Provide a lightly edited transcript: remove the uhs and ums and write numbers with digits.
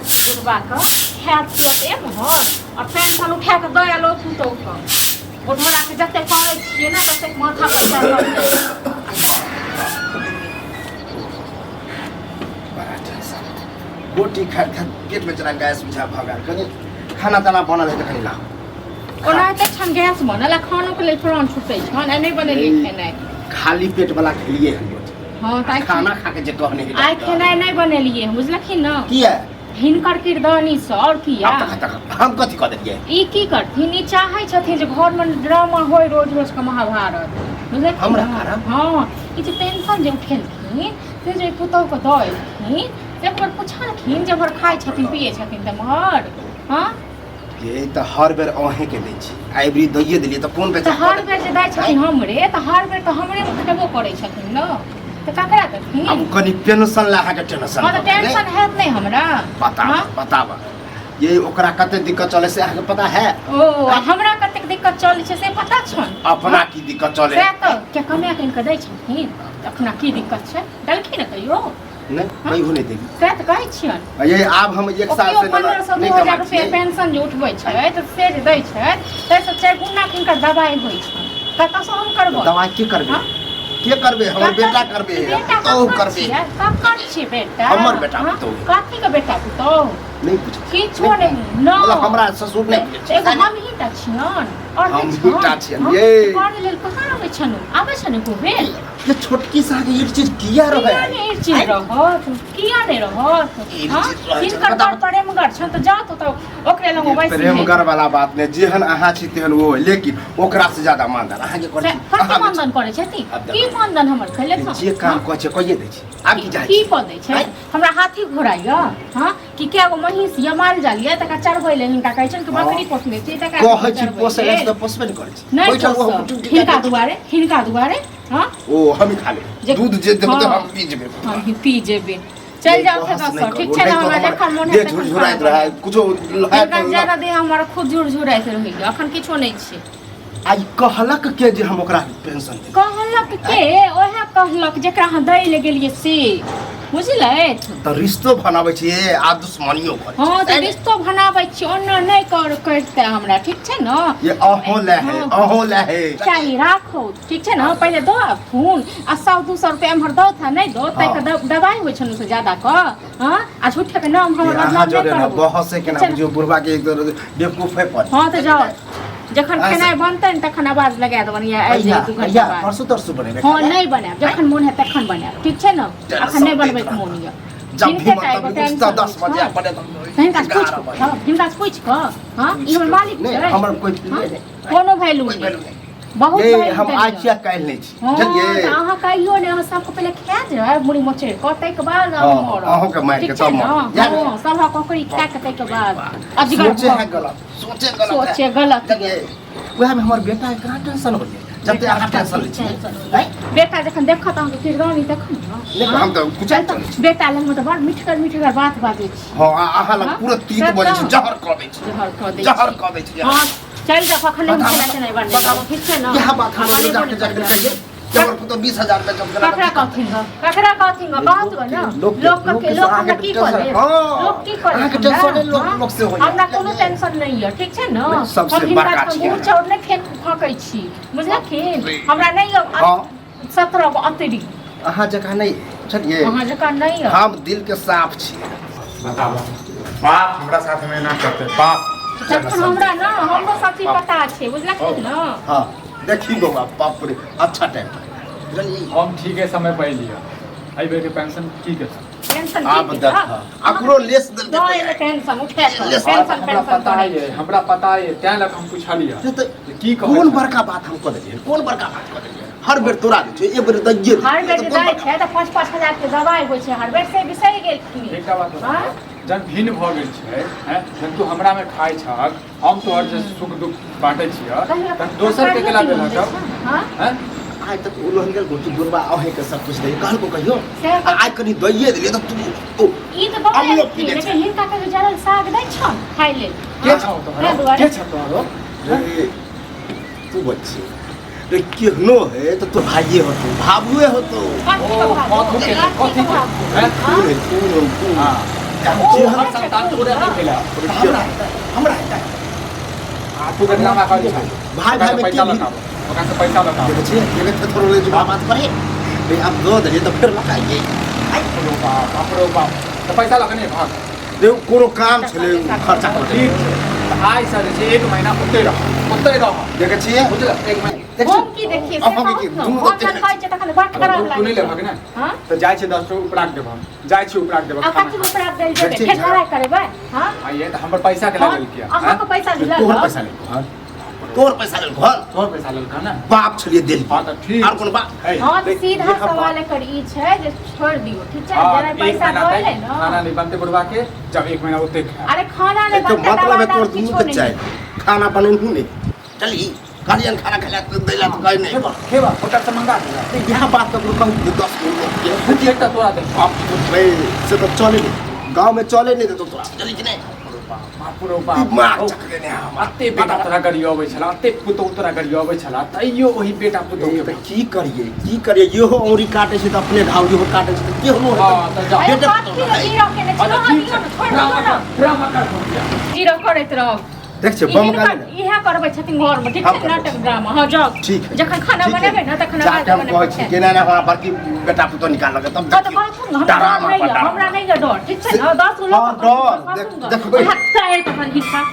बुढ़वा का खात पियत एक भर और पेंशन उठा के दया लो फूटो का बुढ़वा के जते करे छिए ना तते माथा पर चढ़ रोटी खा खा पेट में चला गैस बुझा भागा कनी खाना ताना बनल है त कनी ला ओना त छन गैस बनला खानो के लिए प्राण छुटै छन आ नहीं बनेली खेनाइ खाली पेट वाला खेलिए हम हां ताई खाना खा के जे कहने के आई खेनाइ नहीं बनेलिए बुझलखिन न किया हिनकर किरदानी से और किया हम कथि क देलिए ई की करथिन ई चाहै छथिन जे घर में ड्रामा होय रोज रोज का महाभारत बुझलखिन हमरा कारण हां ई जे पेंशन जे उठेलखिन से जे पुतौ को दइलखिन जब पर पुछलखिन जब हर खाइ छथिन पिए छथिन त मर हां ये त हर बेर अहे के दै छी आइबरी दइए देलिए त कोन बेचा हर बेर जे दै छथिन हमरे त हर बेर त हमरे उठबो करै छथिन न त ककरा देथिन अब कनी पेंशन लाहा के टेंशन हां त टेंशन हैत नहीं हमरा बतावा ये ओकरा कते दिक्कत चले से आके पता है ओ हमरा कते दिक्कत चले छे से पता छन अपना की दिक्कत चले से त के कमे के इनका दै छथिन अपना की दिक्कत छे दलखिन कहियो नहीं कहीं होने देगी से त कहै छियन ये आब हम एक साल से 1500 रुपया पेंशन जे उठबै छै त से जे दै छै तै से 4 गुना किनकर दवाई होई छै कत से हम करबो दवाई की करबे के करबे हमर बेटा करबे ओ करबे ककर छी बेटा हमर बेटा तो काठी के बेटा तो नहीं पूछ की छोड़े न मतलब हमरा ससुर नहीं एगो हम ही ता छियन और हम ही ता छियन ये कर लेल कहां आबै छनु आबै छनु को बेल ये छोटकी सा के एक चीज किया रहे ये चीज रहत किया नहीं रहत हां किनकर तर प्रेम गर छ त जा तो ओकरे लंग बैसी प्रेम गर वाला बात ने जेहन आहा छी तेहन वो लेकिन ओकरा से ज्यादा मानदान आहा के करे कते मानदान करे छथि की मानदान हमर खले छ जे काम कहै छै कहिए दै छी आब की जाय की क दै छै हमरा हाथी घोड़ा य हां कि के गो महिष या माल जाल या तका चढ़बै ले हिनका कहै छन कि बकरी पोसले छै तका कहै छी पोसै ले त पोसबे नहीं करे छै बैठल वो हिनका दुआरे हां ओ हम खा ले दूध जे देबो त हम पी जेबे हम पी जेबे चल जाओ से बस ठीक छै ना हमरा जखन मन है झुरझुराइत रहा कुछो है ज्यादा दे हमरा खुद झुरझुराइत रहै अखन किछो नै छै आई कहलक के जे हम ओकरा पेंशन दे कहलक के ओहे कहलक जेकरा हम दै ले गेलिए से बुझलै त रिश्तो बनाबै छी आ दुश्मनियो कर हां त रिश्तो बनाबै छी ओना नै करते हमरा ठीक छै न ये अहो ले है चाही राखो ठीक छै न पहिले दो फोन आ 100-200 रुपया हमर दो था नै दो तै के दवाई होय छनु से ज्यादा क हां आ झूठे के नाम हमर बदनाम नै करू बहस के ना बुझियो बुढ़वा के एक बेवकूफ है पर हां त जाओ जखन खेनाइ बनतै न तखन आवाज लगा देबन या आइ जे 2 घंटा बाद परसू तरसू बनेबे हां नै बनाब जखन मन है तखन बनाब ठीक छै न अखन नै बनबै के मोन य जब भी मतलब 10 बजे बने हिनका पूछ क हां ई हमर मालिक छै हमर कोई कोनो वैल्यू नै बहुत ये हम आज या काल नै छी चलिए अहाँ कहियो ने अहाँ सबको पहले खा जे मुड़ी मोचे कतै के बाद हम मोर अहो के मार के तब हां सब ककड़ी खा के तै के बाद अजगर सोचे गलत वह में हमर बेटा का टेंशन हो जब ते आहा टेंशन ले बेटा जखन देखत अहाँ के किरदानी देखन न हम तो कुछ बेटा लग में तो बड़ मीठकर बात बाजै छी हां आहा लग पूरा 3 बजे छी जहर क दै छी जहर क दै छी हां चल जा कखन हम खेला नहीं बनने ठीक छै न यह बात हम जाके कहिए जबर को तो 20000 पे जब ककरा कहथिन बात हो ना लोग हमरा की करे लोग की करे के टेंशन लोग से होय हमरा कोनो टेंशन नहीं है ठीक छै न सबसे बड़का चीज हम चौर नै फेंकै छी बुझलखिन हमरा नहीं 17 गो अतरी अहाँ जका नहीं चलिए अहाँ जका नहीं हम दिल के साफ छी बताओ बाप हमरा साथ में ना करते बाप हमरा ना हमरो साथी पता छै बुझलखिन न हां देखी बाबा बाप रे अच्छा टाइम बुझलिए हम ठीक है समय पाइ लिया आई बेर के पेंशन की के टेंशन आप देख अकरो लेस दल के टेंशन उठे टेंशन पता है हमरा पता है त्या लग हम पूछा लिया की कौन बड़का बात हम कर देलिए कौन बड़का बात कर देलिए हर बेर तोरा दे छै एक बेर दइए हर बेर दइ छै त 5-5 हजार के दवाई होय छै हर बेर से बिसरि गेल की एकटा बात जन भिन्न भ गेल छै हैं जन तू हमरा में खाइ छक हम तोहर जे सुख दुख बांटै छियै त दोसर के केला देलक हैं आइ तक उलोहन गेल गोटी बुरबा अहे के सब कुछ दे कहल को कहियो आइ कनी दइए देलिए त तू ई त बहुत लेकिन हिनका के जरल साग दै छ खाइ ले के छ तोहरा के छ तोहरो रे तू बच्ची रे केहनो है तो तू भाइये हो तू भाबुए हो तू कथि के हैं हां वो हर संतान तोरे नहीं खेला हमरा हेतै तू गन्ना में खाई छा भाई भाई में पैसा लगाओ ओकरा से पैसा लगाओ देखै छियै एबे त थोड़ो ले जुबा बात करे बे अब दो दे तो फिर लगाइए बाप रे बाप तो पैसा लगने भाग देखो कोनो काम छले खर्चा कर ठीक है आई सर जे 1 महीना उते रह देखै छियै बुझल 1 महीना हम की देखिए से हम कहै छै तखन बात करा तू नहीं ले भाग ना हां तो जाय छै 10 उपराक देब हम जाय छी उपराक देब आ कथि उपराक देल जेबे फेर लड़ाई करबै हां आइए तो हमर पैसा के लागल किया अहाँ को पैसा ले तोहर पैसा ले घर तोहर पैसा ले घर तोहर पैसा लेल का ना बाप छलिए दिल हां तो ठीक और कोनो बात हां तो सीधा सवाल एकर ई छै जे छोड़ दियो ठीक छै जरा पैसा देले न खाना नहीं बनते बुढ़वा के जब 1 महीना उते खा अरे खाना नहीं तो बनता मतलब है तोर किछो दुनू के नहीं चाही खाना बनेनहु नहीं चली गाड़ियन खाना खिला तो दैला तो कहीं नहीं खेबा होटल से मंगा दिया यहाँ बात कर कहूँ 10 मिनट ठीक तो तोरा दे आप भाई से तो चले गांव में चले नहीं तो तोरा चली कि नहीं बापुरो दिमाग बाप चक लेने हम अते बेटा तोरा गड़ी आबै छला अते पुतो तोरा गड़ी आबै छला तइयो ओही बेटा पुतो के की करिए इहो औरी काटे से तो अपने घाव जो काटे से तो के होनो हां तो जा अरे बात की जीरो के ने चलो हम छोड़ दो ना ड्रामा कर जीरो करैत रहो देख छे बम का इहे करबै छथिन घर में ठीक छै नाटक ड्रामा हां जाओ ठीक है जखन खाना बनेबै ना तखन जाके हम कहै छी केना ना वहां बड़की बेटा पुतो निकाल लगे तब तो बात हमरा नहीं डर ठीक छै ना 10 लोग हां डर देखबै हत्ता है तखन हिस्सा